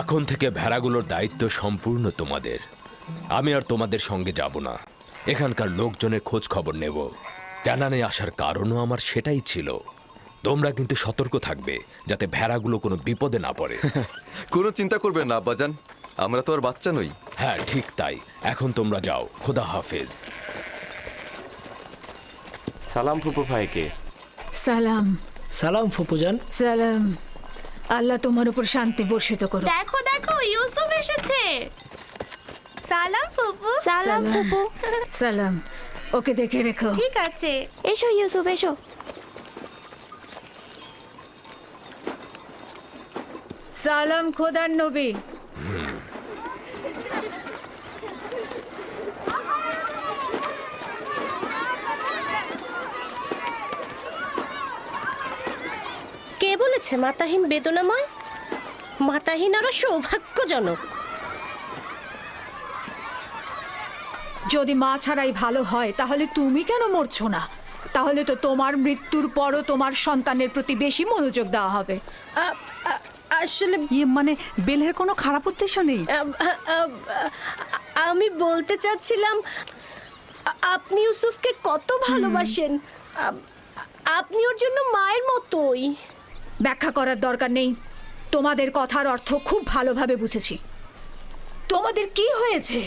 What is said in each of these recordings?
এখন থেকে ভেড়াগুলোর দায়িত্ব সম্পূর্ণ তোমাদের। আমি আর তোমাদের সঙ্গে যাব না, এখানকার লোকজনের খোঁজ খবর নেব। ক্যানানে আসার কারণও আমার সেটাই ছিল। তোমরা কিন্তু সতর্ক থাকবে যাতে ভেড়াগুলো কোনো বিপদে না পড়ে। কোনো চিন্তা করবেন না আব্বাজান, আমরা তো আর বাচ্চা নই। হ্যাঁ ঠিক তাই, এখন তোমরা যাও, খোদা হাফেজ। সালাম ফুপু ভাইকে। সালাম। সালাম ফুপুজান। সালাম। আল্লাহ তোমার উপর শান্তি বর্ষিত করো। দেখো দেখো, ইউসুফ এসেছে। সালাম ফুপু। সালাম ফুপু। সালাম। ওকে দেখে রেখো। ঠিক আছে। এসো ইউসুফ এসো। সালাম খোদার নবী। কে বলেছে মাতাহীন বেদনাময়? মাতাহীন আরো সৌভাগ্যজনক। যদি মা ছাড়াই ভালো হয় তাহলে তুমি কেন মরছো না? তাহলে তো তোমার মৃত্যুর পরও তোমার সন্তানের প্রতি বেশি মনোযোগ দেওয়া হবে। আসলে মানে বেলের কোনো খারাপ উদ্দেশ্য নেই। আমি বলতে চাচ্ছিলাম, আপনি ইউসুফকে কত ভালোবাসেন। আপনি ওর জন্য মায়ের মতোই। ব্যাখ্যা করার দরকার নেই, তোমাদের কথার অর্থ খুব ভালোভাবে বুঝেছি। তোমাদের কি হয়েছে?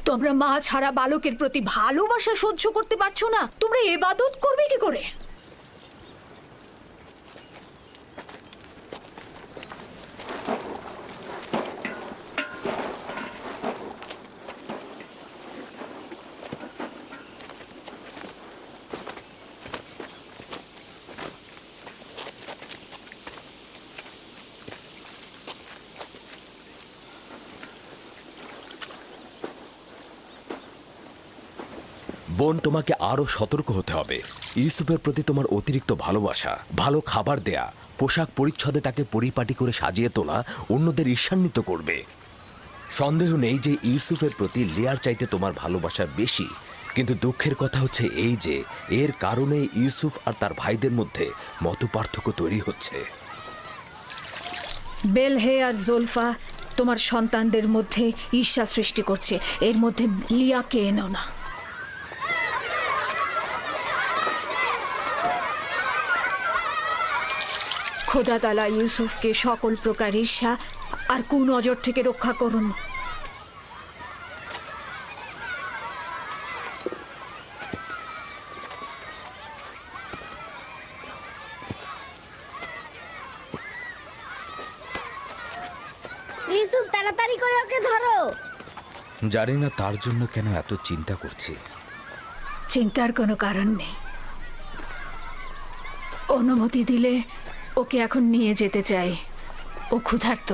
তোমরা মা ছাড়া বালকের প্রতি ভালোবাসা সহ্য করতে পারছো না? তোমরা ইবাদত করবে কি করে? বোন, তোমাকে আরো সতর্ক হতে হবে। ইউসুফের প্রতি তোমার অতিরিক্ত ভালোবাসা, ভালো খাবার দেয়া, পোশাক পরিচ্ছদে তাকে পরিপাটি করে সাজিয়ে তোলা অন্যদের ঈর্ষান্বিত করবে। সন্দেহ নেই যে ইউসুফের প্রতি লিয়ার চাইতে তোমার ভালোবাসা বেশি। কিন্তু দুঃখের কথা হচ্ছে এই যে এর কারণে ইউসুফ আর তার ভাইদের মধ্যে মতপার্থক্য তৈরি হচ্ছে। বেলহে আর জোলফা তোমার সন্তানদের মধ্যে ঈর্ষা সৃষ্টি করছে। এর মধ্যে লিয়াকে এনো না। খোদা তাআলা ইউসুফকে সকল প্রকার ঈর্ষা আর কুনজর থেকে রক্ষা করুন। ইউসুফ তাড়াতাড়ি করে ওকে ধরো। জানি না তার জন্য কেন এত চিন্তা করছি। চিন্তার কোনো কারণ নেই। অনুমতি দিলে ওকে এখন নিয়ে যেতে চাই। ও ক্ষুধার্ত।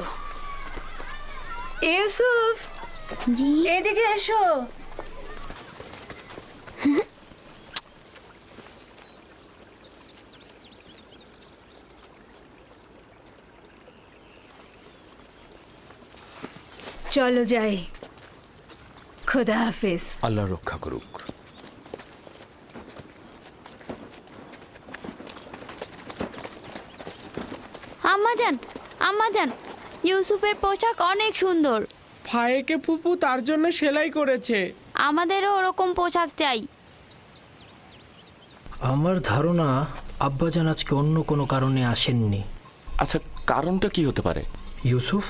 ইউসুফ, জি এদিকে এসো। চলো যাই। খোদা হাফেজ। আল্লাহ রক্ষা করুক। আম্মাজান, আম্মাজান, ইউসুফের পোশাক অনেক সুন্দর। ভাইকে ফুপু তার জন্য সেলাই করেছে। আমাদেরও ওরকম পোশাক চাই। আমার ধারণা আব্বাজান আজকে অন্য কোনো কারণে আসেননি। আচ্ছা, কারণটা কি হতে পারে? ইউসুফ,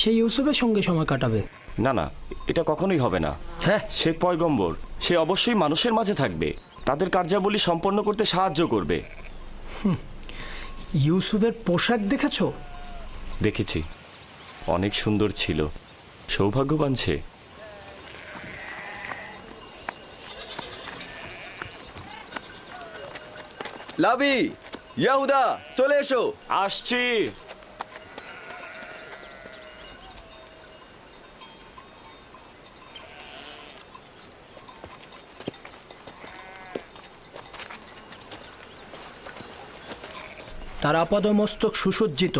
সে ইউসুফের সঙ্গে সময় কাটাবে। না না, এটা কখনোই হবে না। হ্যাঁ, সে পয়গম্বর, সে অবশ্যই মানুষের মাঝে থাকবে, তাদের কার্যাবলী সম্পন্ন করতে সাহায্য করবে। ইউসুফের পোশাক দেখেছো? দেখেছি, অনেক সুন্দর ছিল। সৌভাগ্যবান সে। লাবি, ইয়াহুদা, চলে এসো। আসছি। তার আপাদমস্তক সুসজ্জিত।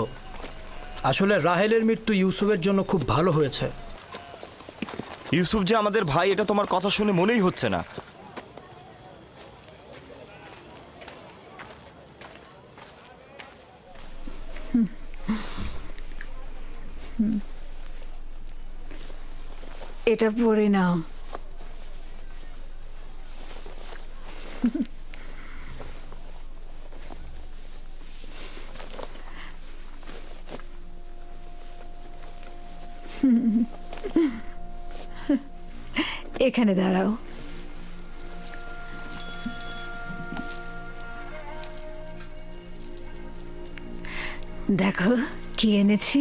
আসলে রাহেলের মৃত্যু ইউসুফের জন্য খুব ভালো হয়েছে। ইউসুফ যে আমাদের ভাই, এটা তোমার কথা শুনে মনেই হচ্ছে না। এটা পরে নাও। এখানে দাঁড়াও। দেখো কি এনেছি।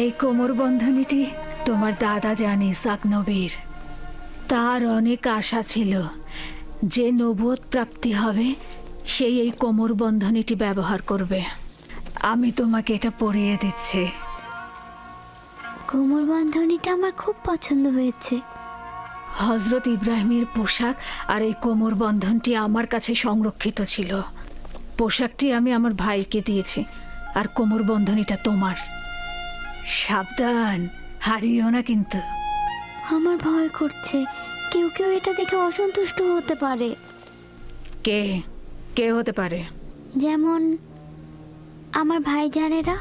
এই কোমর বন্ধনীটি তোমার দাদা জান ইসাক নবীর। তার অনেক আশা ছিল যে নবুয়ত প্রাপ্তি হবে সেই এই কোমর বন্ধনীটি ব্যবহার করবে। আমি তোমাকে এটা পরিয়ে দিচ্ছি। কোমর বন্ধনীটা আমার খুব পছন্দ হয়েছে। হজরত ইব্রাহিমের পোশাক আর এই কোমর বন্ধনটি আমার কাছে সংরক্ষিত ছিল। পোশাকটি আমি আমার ভাইকে দিয়েছি আর কোমর বন্ধনীটা তোমার। সাবধান, হারিও না কিন্তু। আমার ভয় করছে, কেউ কেউ এটা দেখে অসন্তুষ্ট হতে পারে। কে কে হতে পারে? যেমন আমার ভাইজানেরা।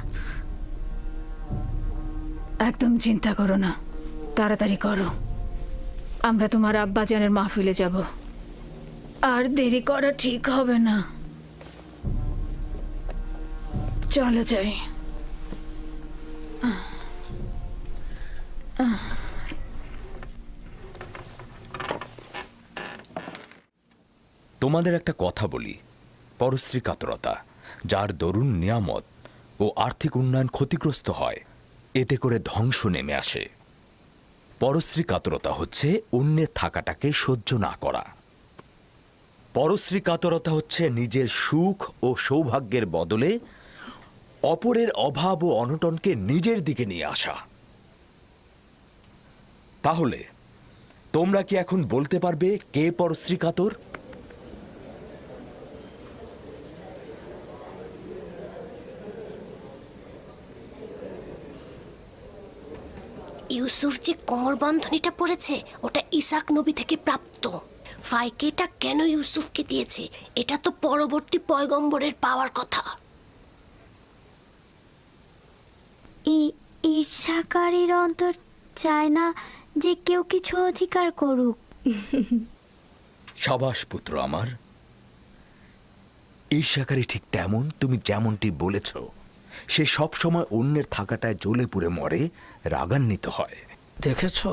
একদম চিন্তা করো না, তাড়াতাড়ি করো। আমরা তোমার আব্বাজানের মাহফিলে যাব, আর দেরি করা ঠিক হবে না। চলো যাই। তোমাদের একটা কথা বলি, পরশ্রী কাতরতা যার দরুন নিয়ামত ও আর্থিক উন্নয়ন ক্ষতিগ্রস্ত হয়, এতে করে ধ্বংস নেমে আসে। পরশ্রী কাতরতা হচ্ছে অন্যের থাকাটাকে সহ্য না করা। পরশ্রী কাতরতা হচ্ছে নিজের সুখ ও সৌভাগ্যের বদলে অপরের অভাব ও অনটনকে নিজের দিকে নিয়ে আসা। তাহলে তোমরা কি এখন বলতে পারবে কে পরশ্রী কাতর? ইউসুফ যে কোমর বন্ধনীটা পড়েছে ওটা ইসাক নবী থেকে প্রাপ্ত। ফাইকে এটা কেন ইউসুফকে দিয়েছে? এটা তো পরবর্তী পয়গম্বরের পাওয়ার কথা। ঈর্ষাকারীর অন্তর চায় না যে কেউ কিছু অধিকার করুক। সাবাস পুত্র আমার। ঈর্ষাকারী ঠিক তেমন, তুমি যেমনটি বলেছ, সে সব সময় অন্যের থাকাটায় জ্বলে পুড়ে মরে, রাগান্বিত হয়। দেখেছো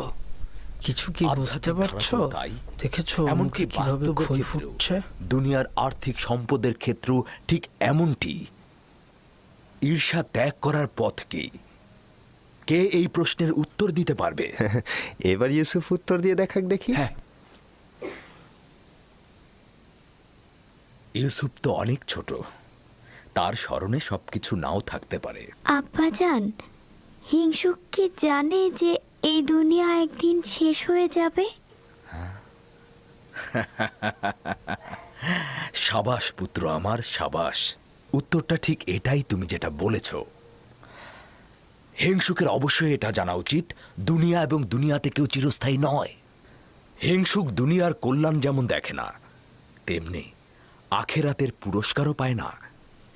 কিছু কি বুঝতে আধ্যাত্মিক পারছো? ধারা তো তাই। দেখেছো এমনকি মুখে কিভাবে বাস্তবের ক্ষয় ক্ষেত্রেও, ফুটছে? দুনিয়ার আর্থিক সম্পদের ক্ষেত্রেও ঠিক এমনটি। ঈর্ষা ত্যাগ করার পথ কি? কে এই প্রশ্নের উত্তর দিতে পারবে? এবার ইউসুফ উত্তর দিয়ে দেখাক দেখি। হ্যাঁ, ইউসুফ তো অনেক ছোট, তার স্মরণে সবকিছু নাও থাকতে পারে। আব্বাজান, হিংসুক কি জানে যে এই দুনিয়া একদিন শেষ হয়ে যাবে? সাবাস পুত্র আমার, সাবাস। উত্তরটা ঠিক এটাই, তুমি যেটা বলেছ। হিংসুকের অবশ্যই এটা জানা উচিত, দুনিয়া এবং দুনিয়াতে কেউ চিরস্থায়ী নয়। হিংসুক দুনিয়ার কল্যাণ যেমন দেখে না, তেমনি আখেরাতের পুরস্কারও পায় না।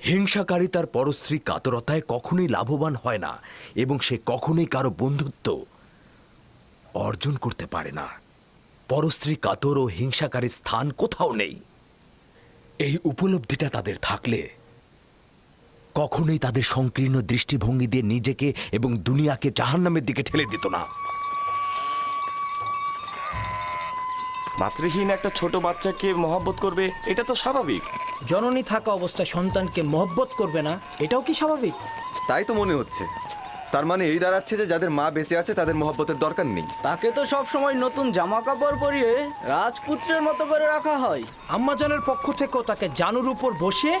হিংসাকারী তার পরশ্রী কাতরতায় কখনোই লাভবান হয় না, এবং সে কখনোই কারো বন্ধুত্ব অর্জন করতে পারে না। পরশ্রী কাতর ও হিংসাকারীর স্থান কোথাও নেই। এই উপলব্ধিটা তাদের থাকলে কখনোই তাদের সংকীর্ণ দৃষ্টিভঙ্গি দিয়ে নিজেকে এবং দুনিয়াকে জাহান্নামের দিকে ঠেলে দিত না। মাতৃহীন একটা ছোট বাচ্চাকে মহব্বত করবে, এটা তো স্বাভাবিক। জননী থাকা অবস্থায় সন্তানকে মহব্বত করবে না, এটাও কি স্বাভাবিক? তাই তো মনে হচ্ছে। তার মানে এই দাঁড়াচ্ছে যে যাদের মা বেঁচে আছে তাদের মহব্বতের দরকার নেই। তাকে তো সব সময় নতুন জামা কাপড় পরিয়ে রাজপুত্রের মতো করে রাখা হয়। আম্মাজানের পক্ষ থেকেও তাকে জানুর উপর বসিয়ে